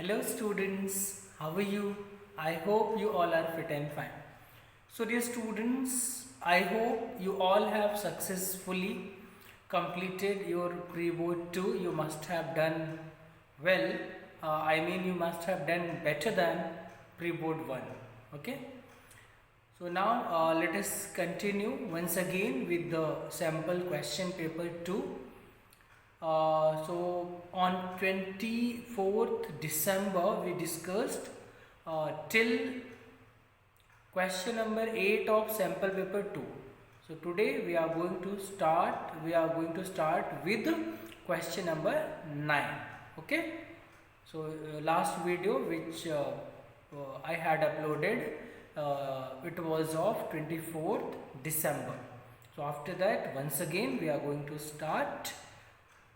Hello students, how are you? I hope you all are fit and fine. So dear students, I hope you all have successfully completed your pre-board 2. You must have done well. You must have done better than pre-board 1. Okay. So now let us continue once again with the sample question paper 2. So on 24th December we discussed till question number 8 of sample paper 2. So today we are going to start with question number 9. Okay. So last video which I had uploaded, it was of 24th December. So after that, once again we are going to start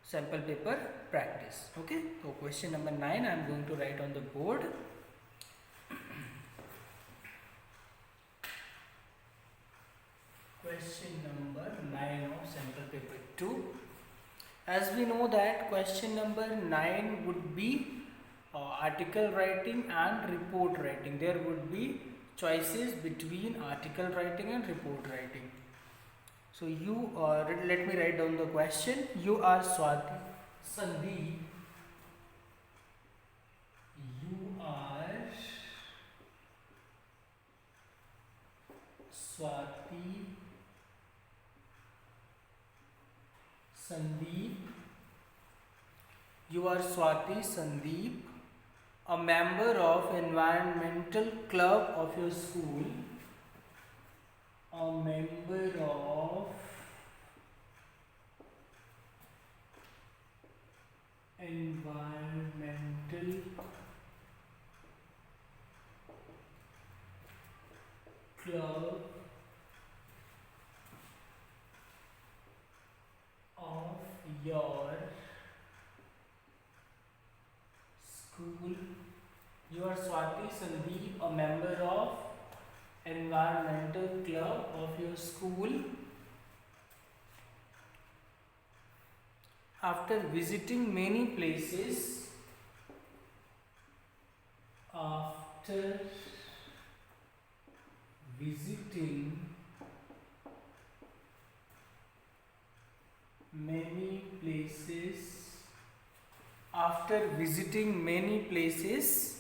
sample paper practice. Okay, so question number 9 I am going to write on the board. Question number 9 of sample paper 2. As we know that question number 9 would be article writing and report writing. There would be choices between article writing and report writing. So you let me write down the question. You are Swati Sandeep. You are Swati Sandeep. You are Swati Sandeep, a member of environmental club of your school. A member of environmental club of your school. You are Swati Sandeep, a member of environmental club of your school. After visiting many places, after visiting many places, after visiting many places,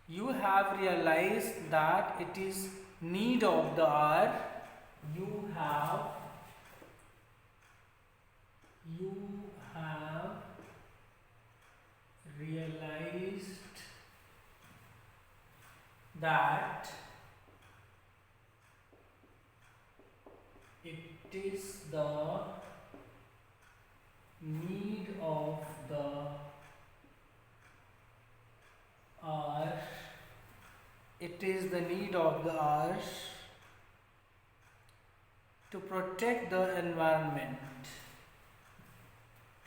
you have realized that it is need of the hour. You have realized that it is the need of the hour. It is the need of the hour to protect the environment.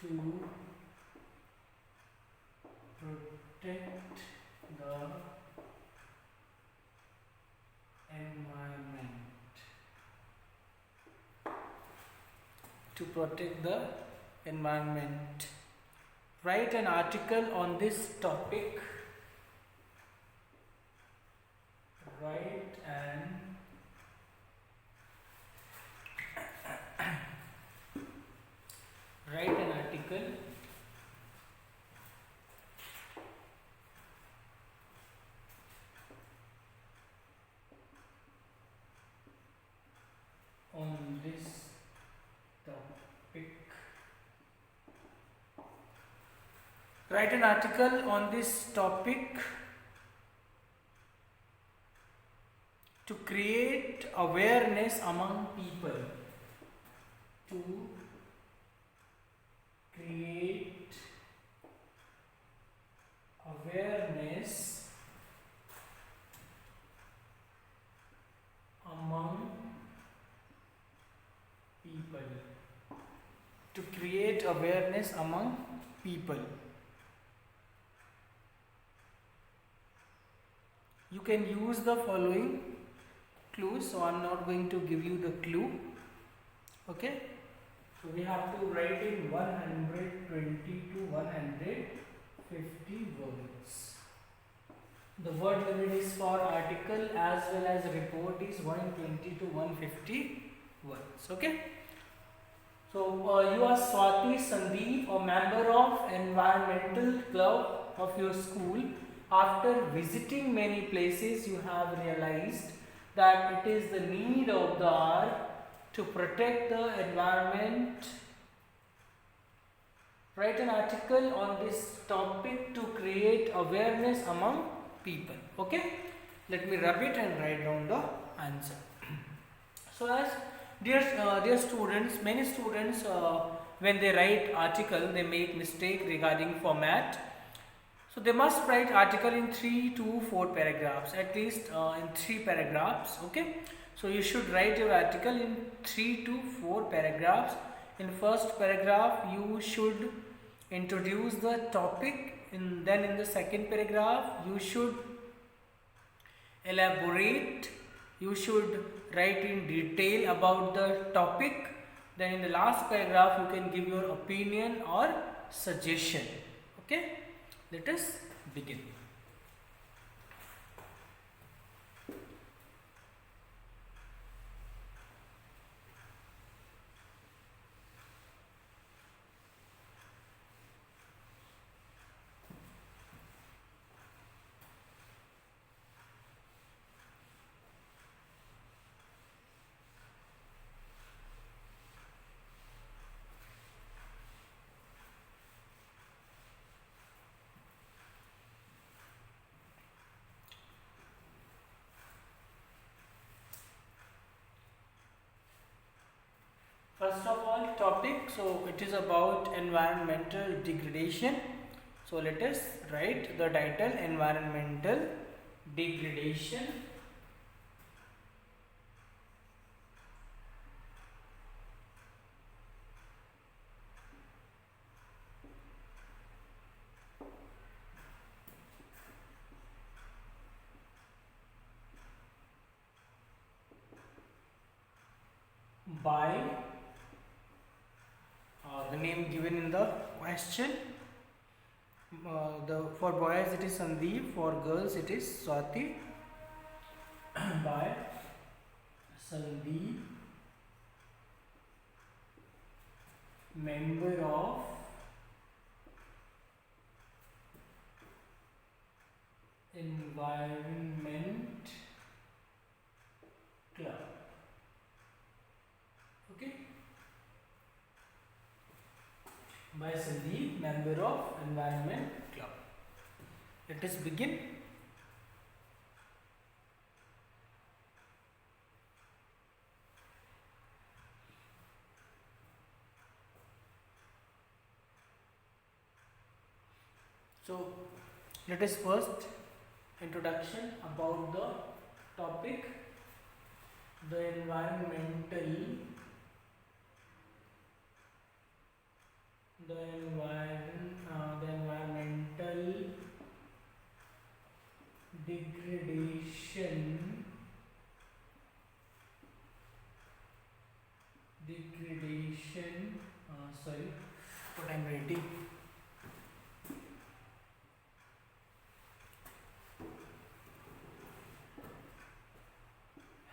To protect the environment. To protect the environment. Write an article on this topic. Write an article on this topic. Write an article on this topic to create awareness among people. To create awareness among people. To create awareness among people. You can use the following clues, so I am not going to give you the clue. Okay, So we have to write in 120 to 150 words. The word limit is for article as well as report is 120 to 150 words. Okay. So you are Swati Sandeep, a member of environmental club of your school. After visiting many places, you have realized that it is the need of the hour to protect the environment. Write an article on this topic to create awareness among people. Okay, let me rub it and write down the answer. So as dear students, many students when they write article they make mistake regarding format. So they must write article in 3 to 4 paragraphs, at least in 3 paragraphs. Okay, so you should write your article in 3 to 4 paragraphs. In first paragraph you should introduce the topic, and then in the second paragraph you should elaborate, you should write in detail about the topic. Then in the last paragraph you can give your opinion or suggestion. Okay, let us begin. First of all, topic, so it is about environmental degradation. So let us write the title, environmental degradation. By the name given in the question. For boys it is Sandeep, for girls it is Swati. By Sandeep, member of environment club. Okay, by Sandeep, member of environment club. Let us begin. So let us first introduction about the topic, the environmental degradation, sorry, what I am writing.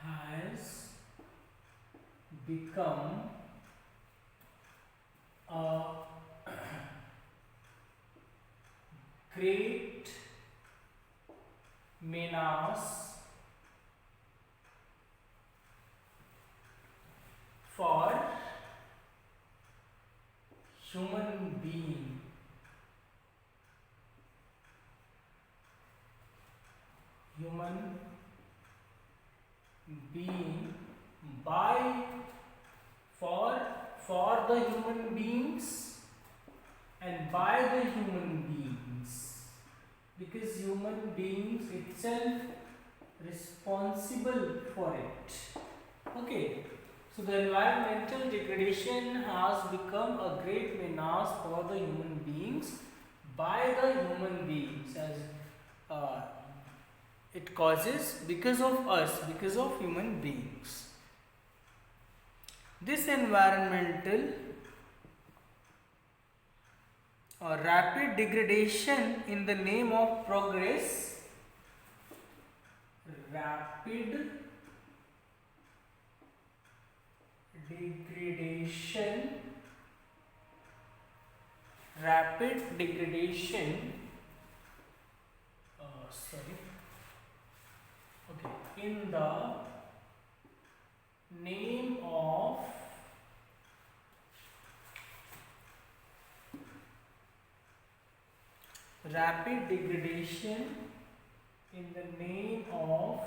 Has become a great menace for human being. By for the human beings and by the human beings, because human beings itself responsible for it. Okay, so the environmental degradation has become a great menace for the human beings by the human beings, as it causes because of us, because of human beings. This environmental rapid degradation in the name of progress. Rapid degradation. Rapid degradation. Okay. In the name of rapid degradation in the name of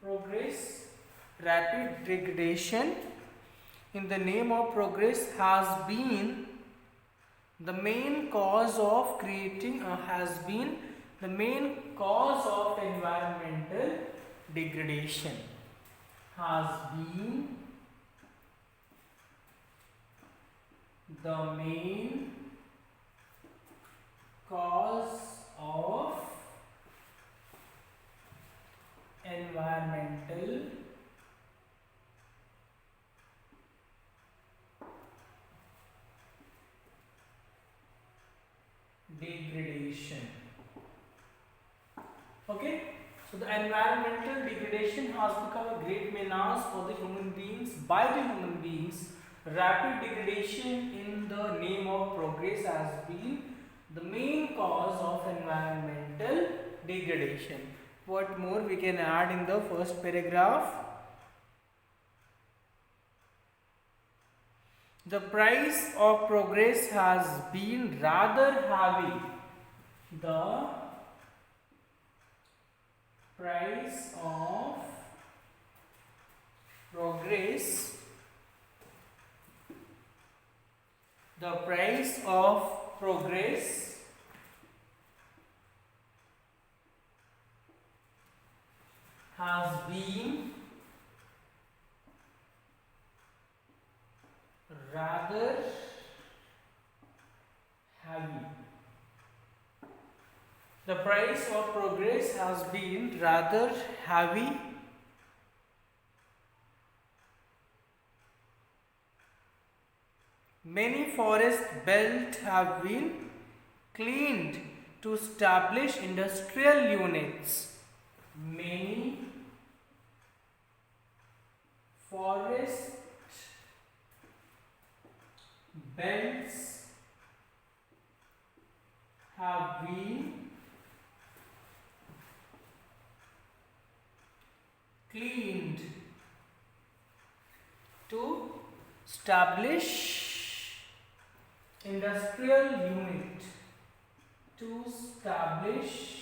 progress. Rapid degradation in the name of progress has been the main cause of environmental degradation. Has been the main cause of environmental degradation. Okay, so the environmental degradation has become a great menace for the human beings, by the human beings. Rapid degradation in the name of progress has been the main cause of environmental degradation. What more we can add in the first paragraph? The price of progress has been rather heavy. The price of progress has been rather heavy. The price of progress has been rather heavy. Many forest belts have been cleaned to establish industrial units. Many forest belts have been cleaned to establish industrial unit. To establish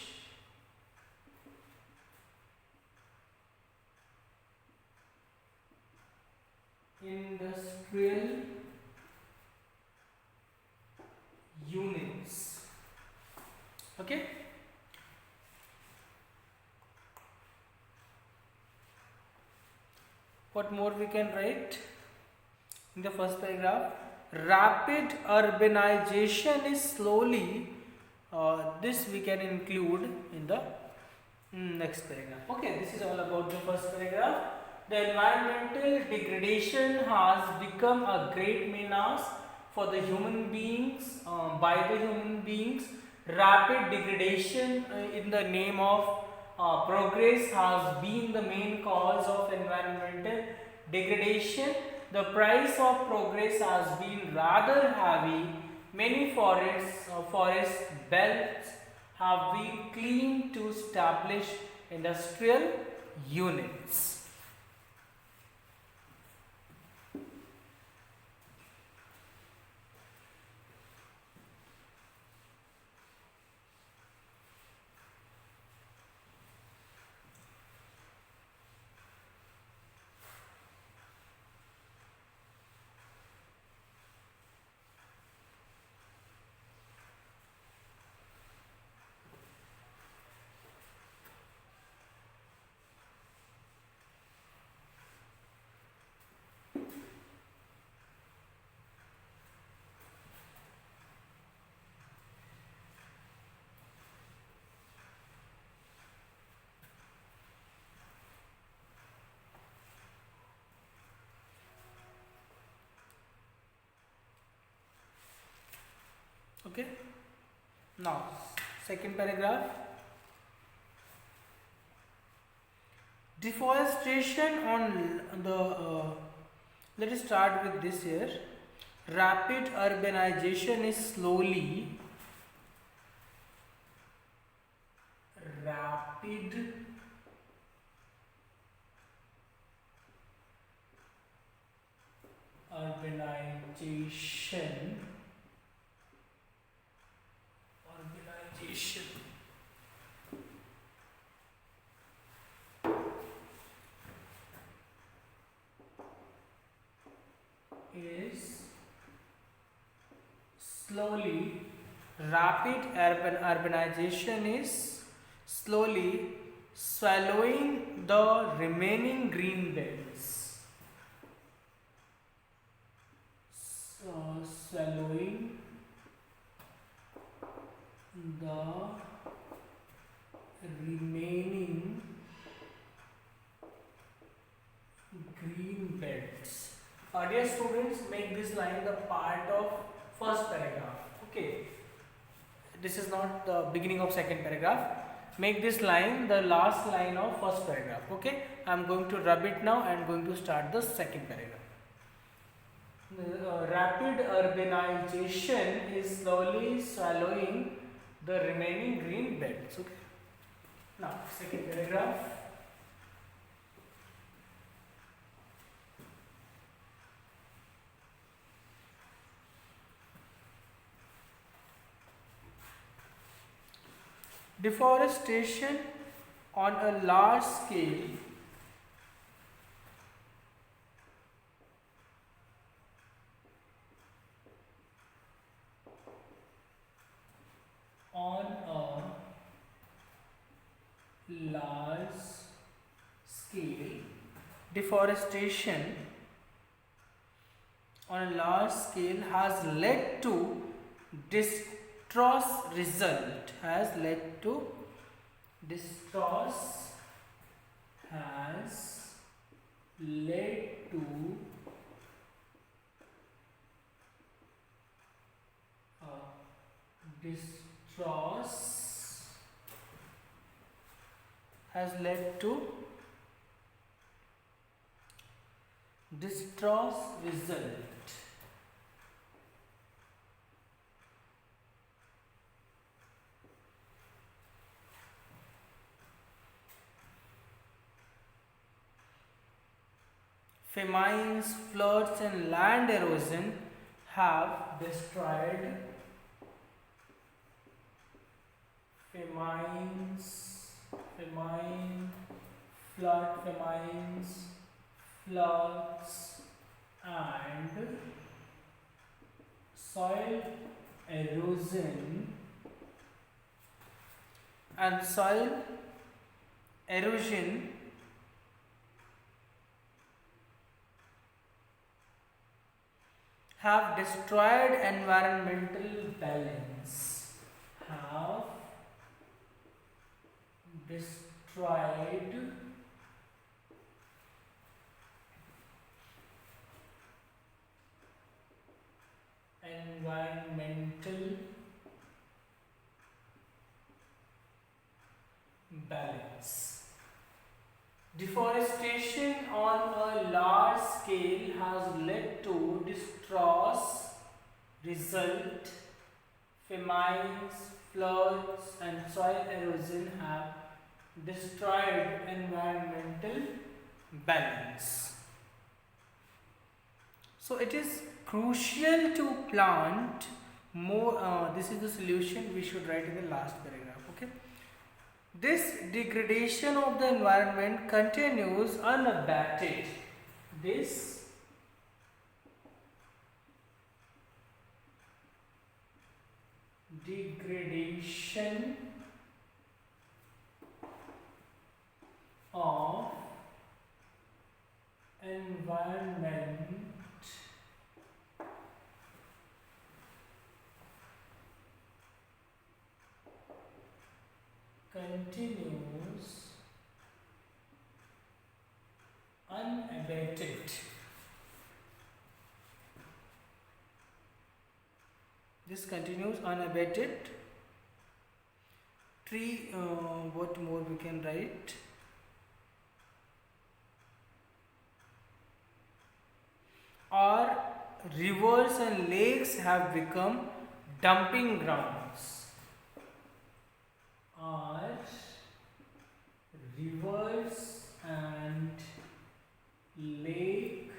industrial units. Okay. What more we can write in the first paragraph? Rapid urbanization is slowly. This we can include in the next paragraph. Okay, this is all about the first paragraph. The environmental degradation has become a great menace for the human beings, by the human beings. Rapid degradation in the name of progress has been the main cause of environmental degradation. The price of progress has been rather heavy. Many forest belts have been cleaned to establish industrial units. Okay. Now, second paragraph. Deforestation on the. Let us start with this here. Rapid urbanization is slowly. Rapid urbanization is slowly urbanization is slowly swallowing the remaining green belts. Swallowing the remaining green belts. Dear students, make this line the part of first paragraph. Okay, this is not the beginning of second paragraph. Make this line the last line of first paragraph. Okay, I am going to rub it now and going to start the second paragraph. Rapid urbanization is slowly swallowing the remaining green belts. Okay. Now, second paragraph. Deforestation on a large scale deforestation on a large scale has led to disastrous result has led to disastrous has led to disastrous result. Famines, floods and land erosion have destroyed famines, floods and soil erosion have destroyed environmental balance. Have destroyed environmental balance. Deforestation on a large scale has led to disastrous result. Famines, floods and soil erosion have destroyed environmental balance. So it is crucial to plant more. This is the solution we should write in the last paragraph. Okay. This degradation of the environment continues unabated. This degradation of environment continues unabated. This continues unabated. Tree, what more we can write? Our rivers and lakes have become dumping grounds. Our rivers and lake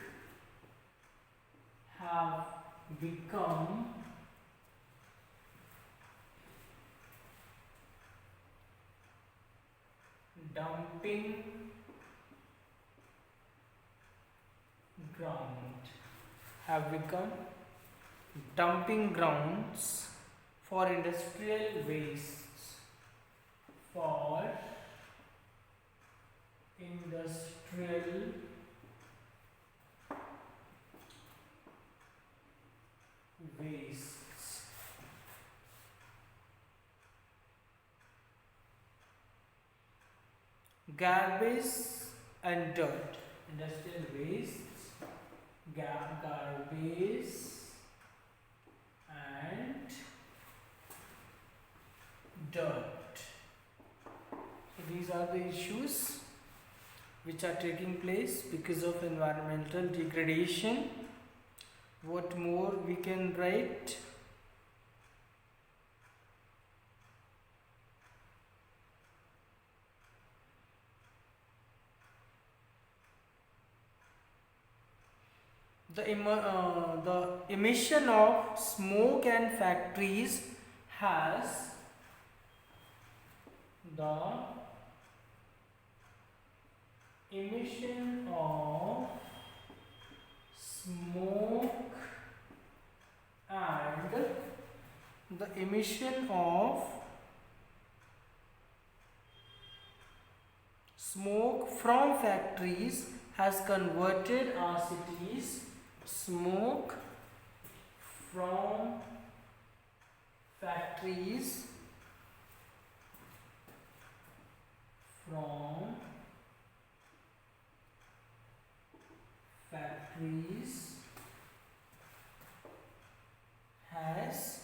have become dumping ground, have become dumping grounds for industrial wastes, for industrial wastes. Garbage and dirt, industrial wastes, garbage and dirt. So these are the issues which are taking place because of environmental degradation. What more we can write? The emission of smoke and factories has the emission of smoke and the emission of smoke from factories has converted our cities. Smoke from factories has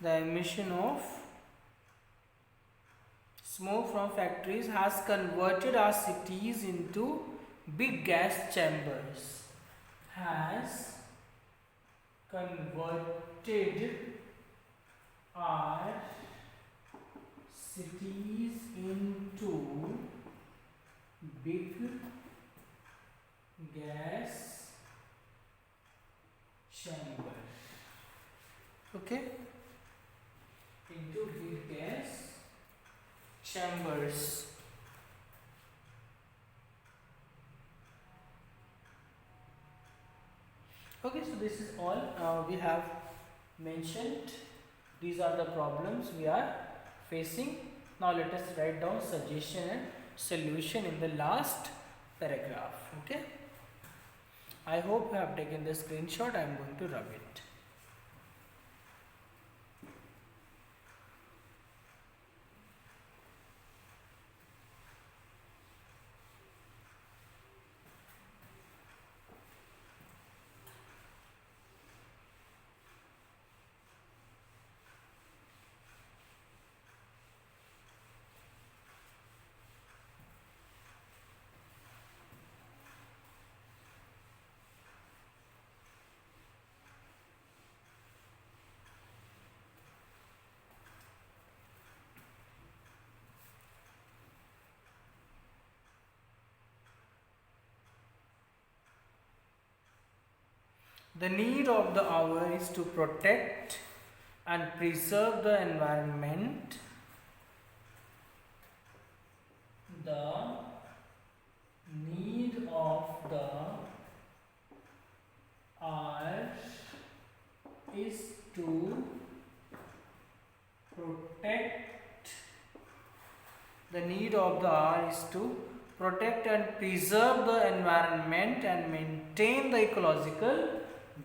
the emission of smoke from factories has converted our cities into big gas chambers. Has converted our cities into big gas chambers. Okay, into big gas chambers. Okay, so this is all we have mentioned. These are the problems we are facing. Now let us write down suggestion and solution in the last paragraph. Okay, I hope you have taken the screenshot. I am going to rub it. The need of the hour is to protect and preserve the environment. The need of the hour is to protect. The need of the hour is to protect and preserve the environment and maintain the ecological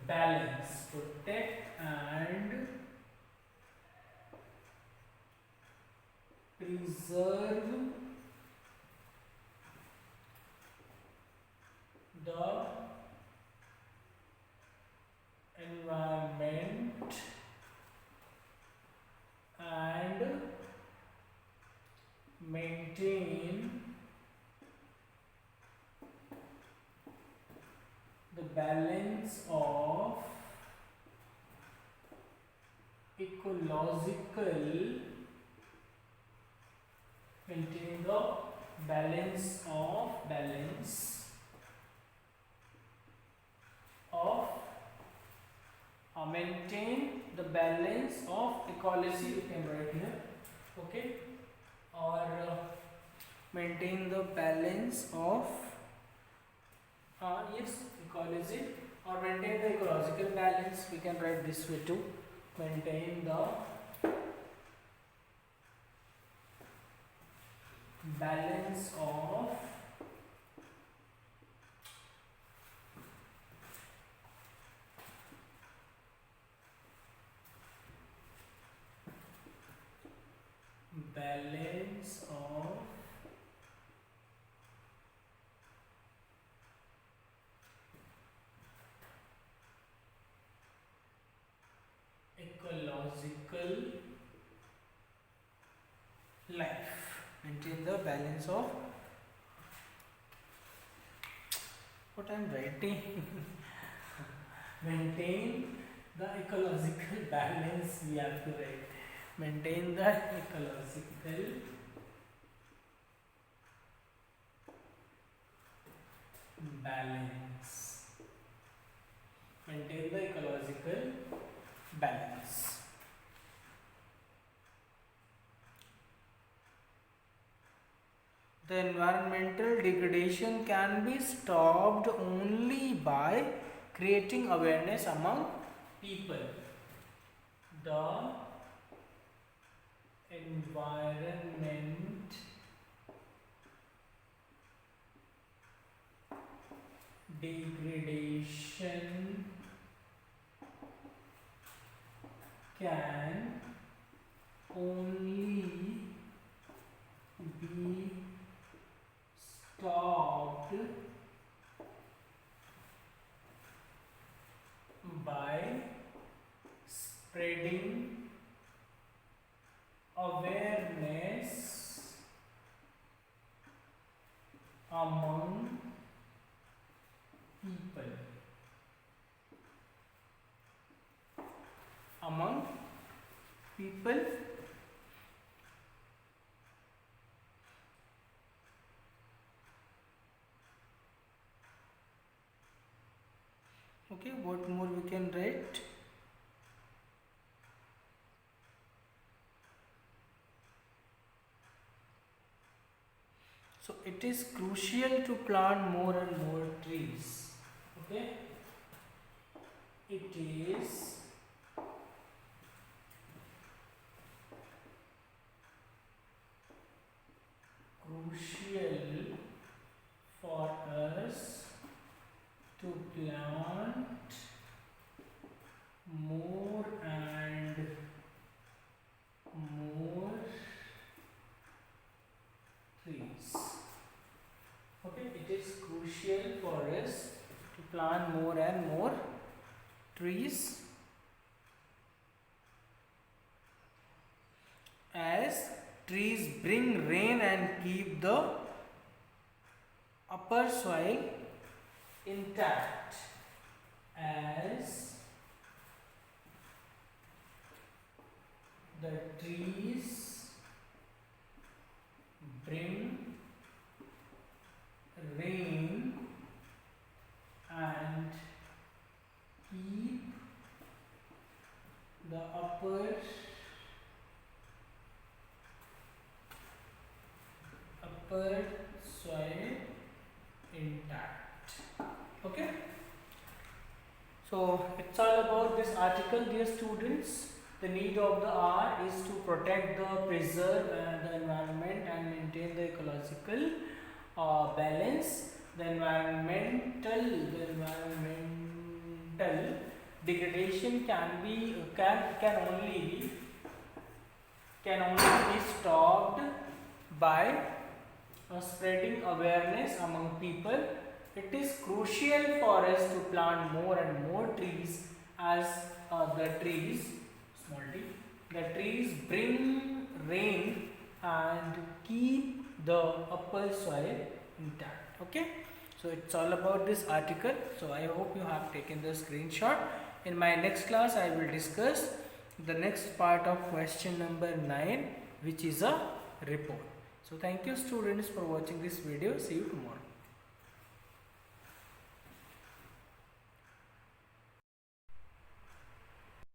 balance. Protect and preserve the environment balance of ecological, maintain the balance of maintain the balance of ecology, you can write here, okay, or maintain the balance of yes, ecology, or maintain the ecological balance, we can write this way too, maintain the balance of ecological life, maintain the balance of what I am writing maintain the ecological balance, we have to write, maintain the ecological balance, maintain the ecological balance. The environmental degradation can be stopped only by creating awareness among people. The environment degradation can only be stopped by spreading awareness among people. Among people. Okay, what more we can write? So it is crucial to plant more and more trees. Okay, it is crucial for us to plant more and more trees. Okay, it is crucial for us to plant more and more trees, as trees bring rain and keep the upper soil intact, as the trees bring rain and keep the upper soil intact. Okay, so it's all about this article, dear students. The need of the hour is to protect the preserve the environment and maintain the ecological balance. The environmental degradation can only be stopped by spreading awareness among people. It is crucial for us to plant more and more trees, as the trees bring rain and keep the upper soil intact. Okay, So it's all about this article. So I hope you have taken the screenshot. In my next class I will discuss the next part of question number 9, which is a report. So thank you students for watching this video. See you tomorrow.